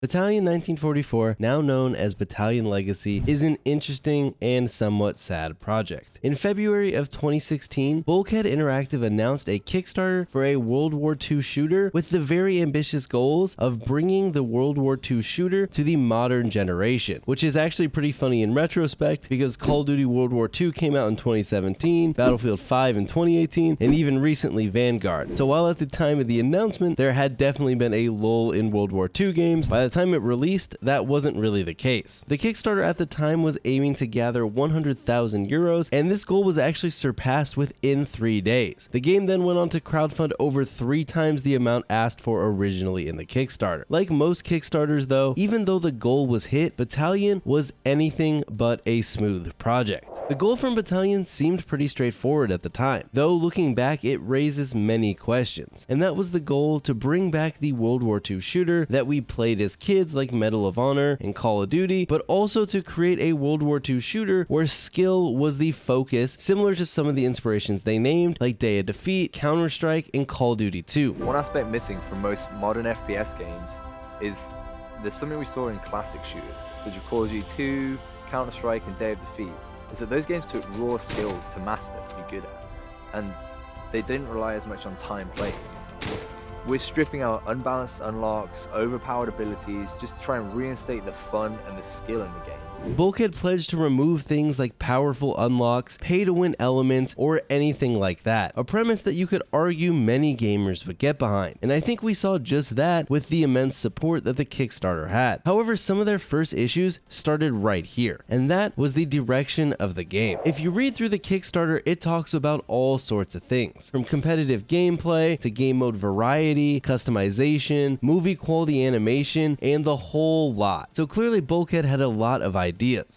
Battalion 1944, now known as Battalion Legacy, is an interesting and somewhat sad project. In February of 2016, Bulkhead Interactive announced a Kickstarter for a World War II shooter with the very ambitious goals of bringing the World War II shooter to the modern generation, which is actually pretty funny in retrospect because Call of Duty World War II came out in 2017, Battlefield 5 in 2018, and even recently Vanguard. So while at the time of the announcement, there had definitely been a lull in World War II games, by the time it released, that wasn't really the case. The Kickstarter at the time was aiming to gather 100,000 euros, and this goal was actually surpassed within 3 days. The game then went on to crowdfund over 3 times the amount asked for originally in the Kickstarter. Like most Kickstarters though, even though the goal was hit, Battalion was anything but a smooth project. The goal from Battalion seemed pretty straightforward at the time, though looking back it raises many questions, and that was the goal to bring back the World War II shooter that we played as kids like Medal of Honor and Call of Duty, but also to create a World War II shooter where skill was the focus, similar to some of the inspirations they named like Day of Defeat, Counter-Strike, and Call of Duty 2. One aspect missing from most modern FPS games is there's something we saw in classic shooters, such as Call of Duty 2, Counter-Strike, and Day of Defeat, is that those games took raw skill to master, to be good at, and they didn't rely as much on time playing. We're stripping out unbalanced unlocks, overpowered abilities, just to try and reinstate the fun and the skill in the game. Bulkhead pledged to remove things like powerful unlocks, pay-to-win elements, or anything like that, a premise that you could argue many gamers would get behind, and I think we saw just that with the immense support that the Kickstarter had. However, some of their first issues started right here, and that was the direction of the game. If you read through the Kickstarter, it talks about all sorts of things, from competitive gameplay to game mode variety, customization, movie quality animation, and the whole lot. So clearly Bulkhead had a lot of ideas.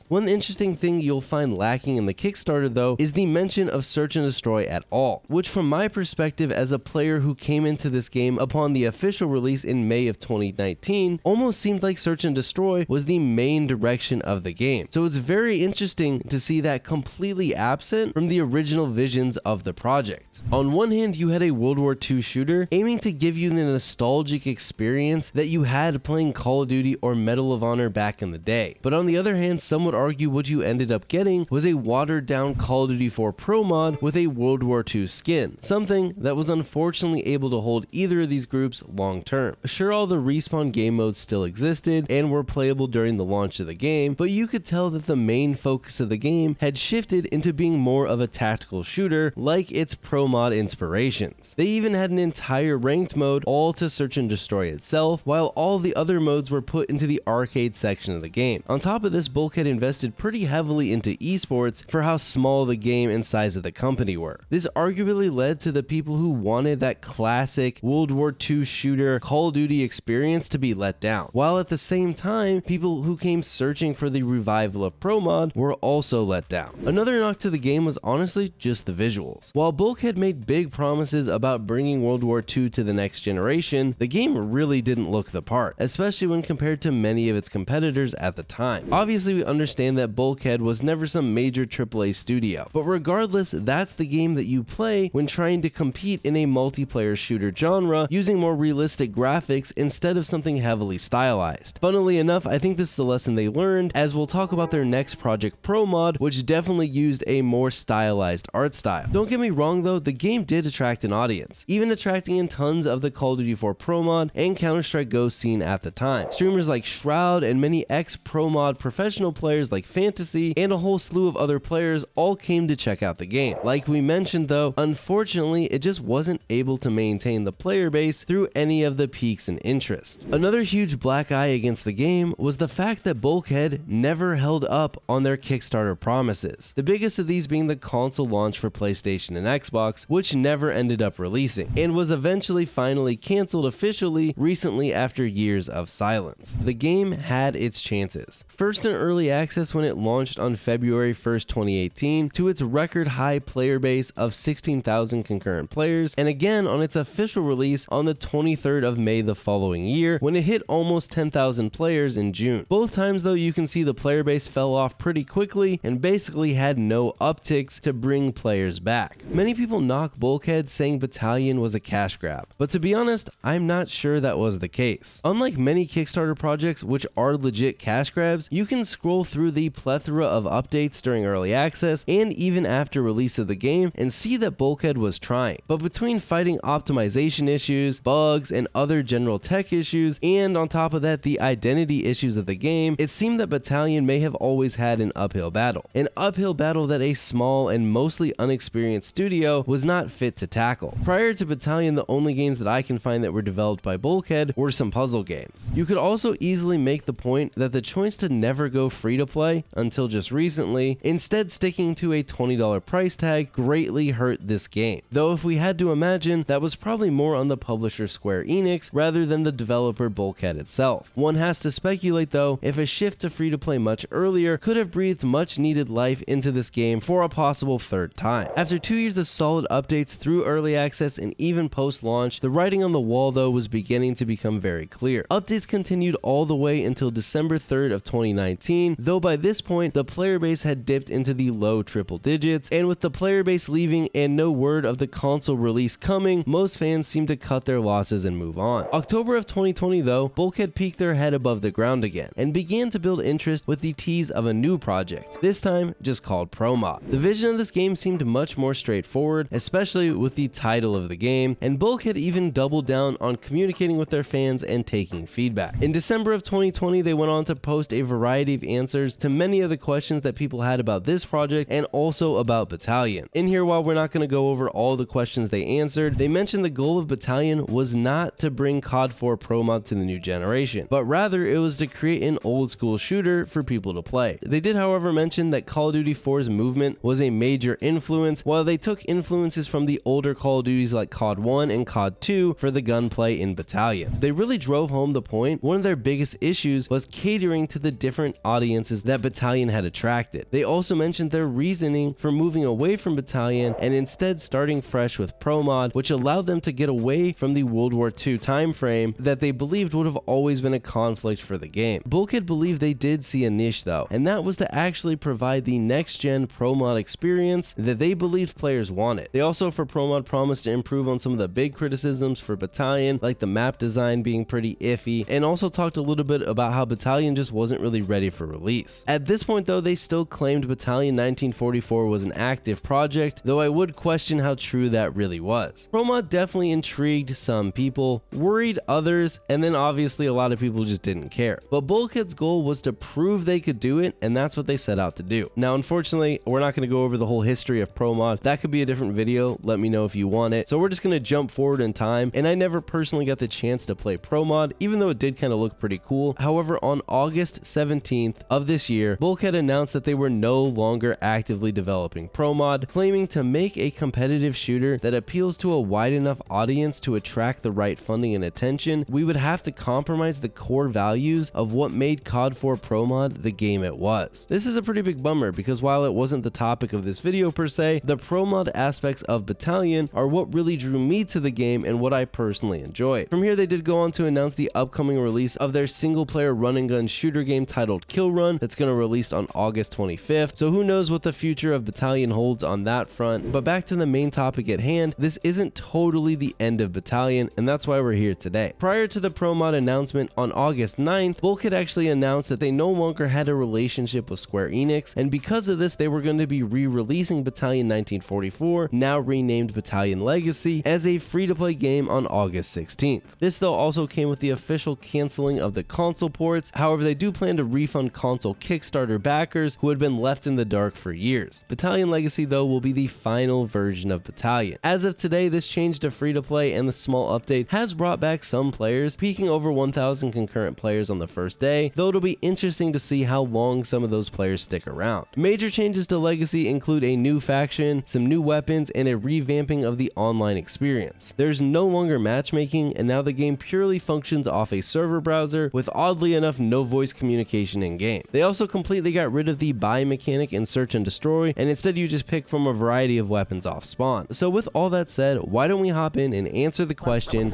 One interesting thing you'll find lacking in the Kickstarter though is the mention of search and destroy at all, which from my perspective as a player who came into this game upon the official release in May of 2019, almost seemed like search and destroy was the main direction of the game. So it's very interesting to see that completely absent from the original visions of the project. On one hand, you had a World War II shooter aiming to give you the nostalgic experience that you had playing Call of Duty or Medal of Honor back in the day. But on the other hand, some would argue what you ended up getting was a watered down Call of Duty 4 Pro mod with a World War II skin, something that was unfortunately able to hold either of these groups long term. Sure, all the respawn game modes still existed and were playable during the launch of the game, but you could tell that the main focus of the game had shifted into being more of a tactical shooter like its Pro mod inspirations. They even had an entire ranked mode all to search and destroy itself, while all the other modes were put into the arcade section of the game. On top of this, Bulkhead invested pretty heavily into esports for how small the game and size of the company were. This arguably led to the people who wanted that classic World War II shooter Call of Duty experience to be let down, while at the same time, people who came searching for the revival of Pro Mod were also let down. Another knock to the game was honestly just the visuals. While Bulkhead made big promises about bringing World War II to the next generation, the game really didn't look the part, especially when compared to many of its competitors at the time. Obviously, we understand that Bulkhead was never some major AAA studio, but regardless, that's the game that you play when trying to compete in a multiplayer shooter genre using more realistic graphics instead of something heavily stylized. Funnily enough, I think this is the lesson they learned, as we'll talk about their next project Pro Mod, which definitely used a more stylized art style. Don't get me wrong though, the game did attract an audience, even attracting in tons of the Call of Duty 4 Pro Mod and Counter-Strike Go scene at the time. Streamers like Shroud and many ex-Pro Mod professional players like Fantasy and a whole slew of other players all came to check out the game. Like we mentioned though, unfortunately it just wasn't able to maintain the player base through any of the peaks in interest. Another huge black eye against the game was the fact that Bulkhead never held up on their Kickstarter promises, the biggest of these being the console launch for PlayStation and Xbox, which never ended up releasing, and was eventually finally cancelled officially recently after years of silence. The game had its chances. First in early access when it launched on February 1st, 2018, to its record high player base of 16,000 concurrent players, and again on its official release on the 23rd of May the following year when it hit almost 10,000 players in June. Both times though, you can see the player base fell off pretty quickly and basically had no upticks to bring players back. Many people knock Bulkhead saying Battalion was a cash grab, but to be honest, I'm not sure that was the case. Unlike many Kickstarter projects which are legit cash grabs, you can scroll through the plethora of updates during early access and even after release of the game and see that Bulkhead was trying. But between fighting optimization issues, bugs, and other general tech issues, and on top of that the identity issues of the game, it seemed that Battalion may have always had an uphill battle. An uphill battle that a small and mostly unexperienced studio was not fit to tackle. Prior to Battalion, the only games that I can find that were developed by Bulkhead were some puzzle games. You could also easily make the point that the choice to never go free to play until just recently, instead sticking to a $20 price tag, greatly hurt this game. Though if we had to imagine, that was probably more on the publisher Square Enix rather than the developer Bulkhead itself. One has to speculate though if a shift to free to play much earlier could have breathed much needed life into this game for a possible third time. After 2 years of solid updates through early access and even post-launch, the writing on the wall though was beginning to become very clear. Updates continued all the way until December 3rd of 2019, though by this point the player base had dipped into the low triple digits, and with the player base leaving and no word of the console release coming, most fans seemed to cut their losses and move on. October of 2020 though, Bulkhead peeked their head above the ground again and began to build interest with the tease of a new project, this time just called ProMod. The vision of this game seemed much more straightforward, especially with the title of the game, and Bulkhead even doubled down on communicating with their fans and taking feedback. In December of 2020, they went on to post a variety of answers to many of the questions that people had about this project and also about Battalion. In here, while we're not going to go over all the questions they answered, they mentioned the goal of Battalion was not to bring COD 4 ProMod to the new generation, but rather it was to create an old school shooter for people to play. They did, however, mention that Call of Duty 4's movement was a major influence, while they took influences from the older Call of Duties like COD 1 and COD 2 for the gunplay in Battalion. They really drove home the point one of their biggest issues was catering to the different audiences that Battalion had attracted. They also mentioned their reasoning for moving away from Battalion and instead starting fresh with ProMod, which allowed them to get away from the World War II time frame that they believed would have always been a conflict for the game. Bulkhead believed they did see a niche though, and that was to actually provide the next-gen ProMod experience that they believed players wanted. They also, for ProMod, promised to improve on some of the big criticisms for Battalion, like the map design being pretty iffy, and also talked a little bit about how Battalion just wasn't really ready for release. At this point though, they still claimed Battalion 1944 was an active project, though I would question how true that really was. ProMod definitely intrigued some people, worried others, and then obviously a lot of people just didn't care. But Bulkhead's goal was to prove they could do it, and that's what they set out to do. Now unfortunately, we're not going to go over the whole history of ProMod. That could be a different video, let me know if you want it. So we're just going to jump forward in time, and I never personally got the chance to play ProMod, even though it did kind of look pretty cool. However, on August 17th of this year, Bulkhead announced that they were no longer actively developing ProMod, claiming to make a competitive shooter that appeals to a wide enough audience to attract the right funding and attention. We would have to compromise the core values of what made COD 4 ProMod the game it was. This is a pretty big bummer because while it wasn't the topic of this video per se, the ProMod aspects of Battalion are what really drew me to the game and what I personally enjoyed. From here, they did go on to announce the upcoming release of their single player run and gun shooter game titled Kill Run that's going to release on August 25th, so who knows what the future of Battalion holds on that front. But back to the main topic at hand, this isn't totally the end of Battalion, and that's why we're here today. Prior to the ProMod announcement on August 9th, Bulkhead actually announced that they no longer had a relationship with Square Enix, and because of this, they were going to be re-releasing Battalion 1944, now renamed Battalion Legacy, as a free-to-play game on August 16th. This though also came with the official canceling of the console ports. However, they do plan to refund console Kickstarter backers who had been left in the dark for years. Battalion Legacy though will be the final version of Battalion. As of today, this change to free-to-play and the small update has brought back some players, peaking over 1,000 concurrent players on the first day, though it'll be interesting to see how long some of those players stick around. Major changes to Legacy include a new faction, some new weapons, and a revamping of the online experience. There's no longer matchmaking, and now the game purely functions off a server browser with, oddly enough, no voice communication in game. They also completely got rid of the buy mechanic in Search and Destroy, and instead you just pick from a variety of weapons off spawn. So with all that said, why don't we hop in and answer the question,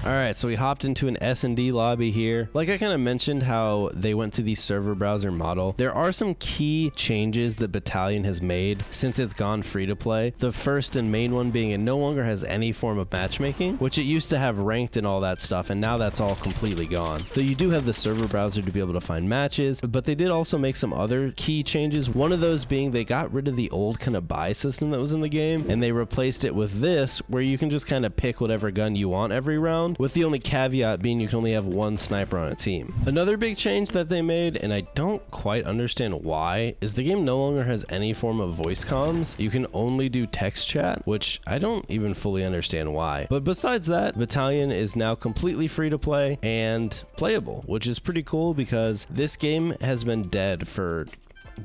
All right, so we hopped into an S&D lobby here. Like I kind of mentioned how they went to the server browser model, there are some key changes that Battalion has made since it's gone free to play. The first and main one being it no longer has any form of matchmaking, which it used to have ranked and all that stuff, and now that's all completely gone. So you do have the server browser to be able to find matches, but they did also make some other key changes. One of those being they got rid of the old kind of buy system that was in the game, and they replaced it with this, where you can just kind of pick whatever gun you want every round, with the only caveat being you can only have one sniper on a team. Another big change that they made, and I don't quite understand why, is the game no longer has any form of voice comms. You can only do text chat, which I don't even fully understand why. But besides that, Battalion is now completely free to play and playable, which is pretty cool because this game has been dead for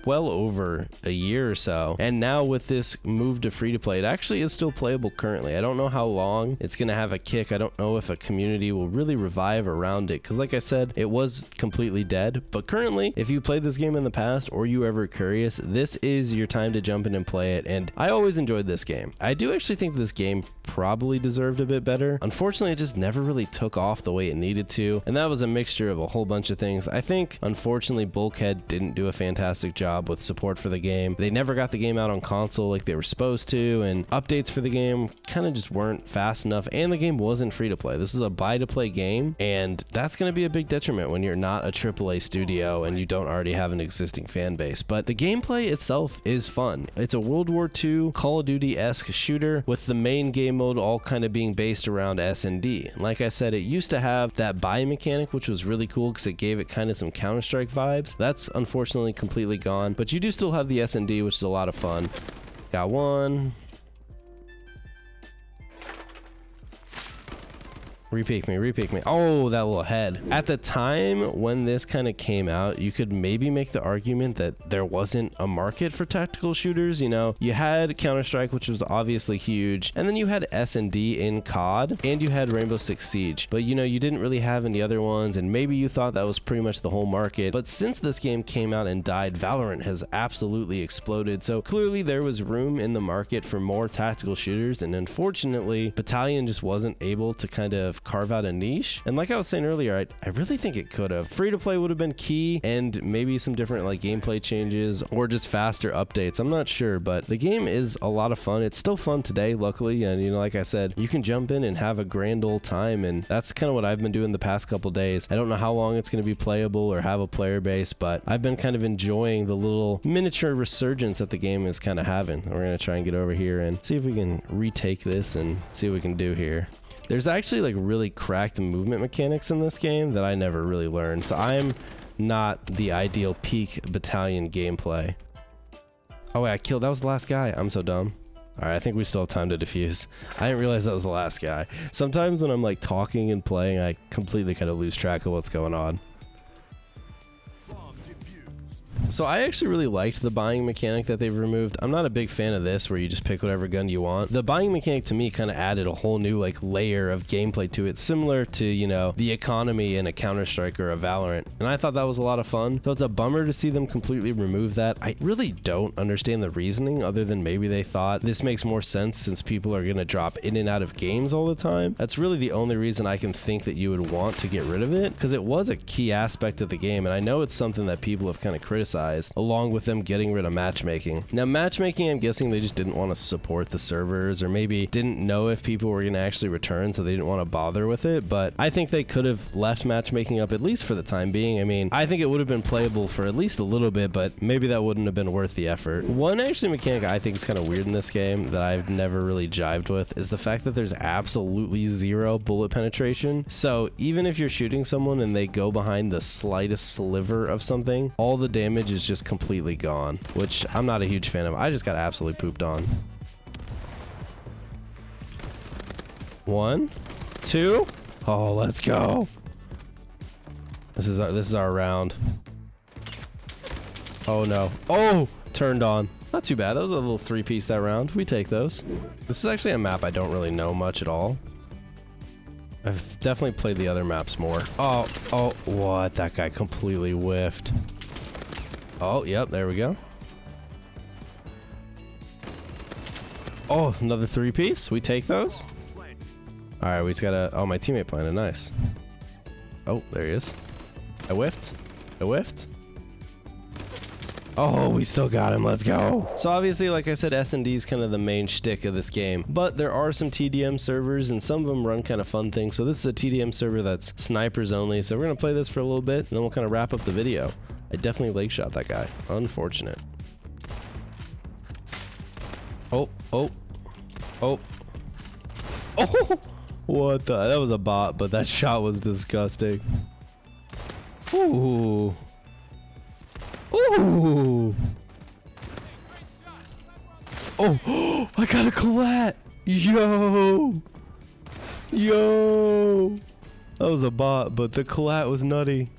well over a year or so, and now with this move to free to play, it actually is still playable currently. I don't know how long it's gonna have a kick. I don't know if a community will really revive around it, because like I said, it was completely dead. But currently, if you played this game in the past or you ever curious, this is your time to jump in and play it, and I always enjoyed this game. I do actually think this game probably deserved a bit better. Unfortunately, it just never really took off the way it needed to, and that was a mixture of a whole bunch of things. I think unfortunately Bulkhead didn't do a fantastic job with support for the game. They never got the game out on console like they were supposed to, and updates for the game kind of just weren't fast enough, and the game wasn't free to play. This is a buy to play game, and that's going to be a big detriment when you're not a AAA studio and you don't already have an existing fan base. But the gameplay itself is fun. It's a World War II Call of Duty-esque shooter with the main game mode all kind of being based around S&D. And like I said, it used to have that buy mechanic, which was really cool because it gave it kind of some Counter-Strike vibes. That's unfortunately completely gone, but you do still have the S&D, which is a lot of fun. Got one. Repeat me. Oh, that little head. At the time when this kind of came out, you could maybe make the argument that there wasn't a market for tactical shooters. You know, you had Counter-Strike, which was obviously huge, and then you had S&D in COD, and you had Rainbow Six Siege. But you know, you didn't really have any other ones, and maybe you thought that was pretty much the whole market. But since this game came out and died, Valorant has absolutely exploded. So clearly there was room in the market for more tactical shooters, and unfortunately, Battalion just wasn't able to kind of carve out a niche. And like I was saying earlier, I really think it could have. Free to play would have been key, and maybe some different like gameplay changes or just faster updates. I'm not sure, but the game is a lot of fun. It's still fun today, luckily, and you know, like I said, you can jump in and have a grand old time, and that's kind of what I've been doing the past couple days. I don't know how long it's going to be playable or have a player base, but I've been kind of enjoying the little miniature resurgence that the game is kind of having. We're going to try and get over here and see if we can retake this and see what we can do here. There's actually like really cracked movement mechanics in this game that I never really learned, so I'm not the ideal peak Battalion gameplay. Oh wait, that was the last guy. I'm so dumb. Alright, I think we still have time to defuse. I didn't realize that was the last guy. Sometimes when I'm like talking and playing, I completely kind of lose track of what's going on. So I actually really liked the buying mechanic that they've removed. I'm not a big fan of this where you just pick whatever gun you want. The buying mechanic to me kind of added a whole new like layer of gameplay to it, similar to, you know, the economy in a Counter-Strike or a Valorant. And I thought that was a lot of fun. So it's a bummer to see them completely remove that. I really don't understand the reasoning, other than maybe they thought this makes more sense since people are going to drop in and out of games all the time. That's really the only reason I can think that you would want to get rid of it, because it was a key aspect of the game, and I know it's something that people have kind of criticized, along with them getting rid of matchmaking. Now matchmaking, I'm guessing they just didn't want to support the servers, or maybe didn't know if people were going to actually return, so they didn't want to bother with it. But I think they could have left matchmaking up, at least for the time being. I mean, I think it would have been playable for at least a little bit, but maybe that wouldn't have been worth the effort. One actually mechanic I think is kind of weird in this game that I've never really jived with is the fact that there's absolutely zero bullet penetration. So even if you're shooting someone and they go behind the slightest sliver of something, all the damage is just completely gone, which I'm not a huge fan of. I just got absolutely pooped on. 1, 2. Oh, let's go. This is our round. Oh no. Oh, turned on. Not too bad. That was a little 3-piece that round. We take those. This is actually a map I don't really know much at all. I've definitely played the other maps more. Oh, what? That guy completely whiffed. Oh, yep, there we go. Oh, another 3-piece. We take those. All right, we just gotta, oh, my teammate planted, nice. Oh, there he is. I whiffed. I whiffed. Oh, we still got him. Let's go. So obviously, like I said, S&D is kind of the main shtick of this game, but there are some TDM servers and some of them run kind of fun things. So this is a TDM server that's snipers only. So we're going to play this for a little bit and then we'll kind of wrap up the video. I definitely leg shot that guy. Unfortunate. Oh, oh, oh, oh, what the, that was a bot, but that shot was disgusting. Ooh. Ooh. Oh, I got a collat. Yo. Yo. That was a bot, but the collat was nutty.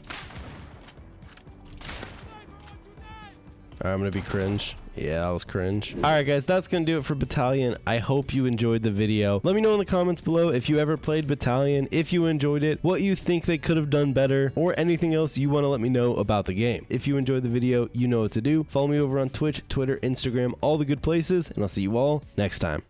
All right, I'm going to be cringe. Yeah, that was cringe. All right, guys, that's going to do it for Battalion. I hope you enjoyed the video. Let me know in the comments below if you ever played Battalion, if you enjoyed it, what you think they could have done better, or anything else you want to let me know about the game. If you enjoyed the video, you know what to do. Follow me over on Twitch, Twitter, Instagram, all the good places, and I'll see you all next time.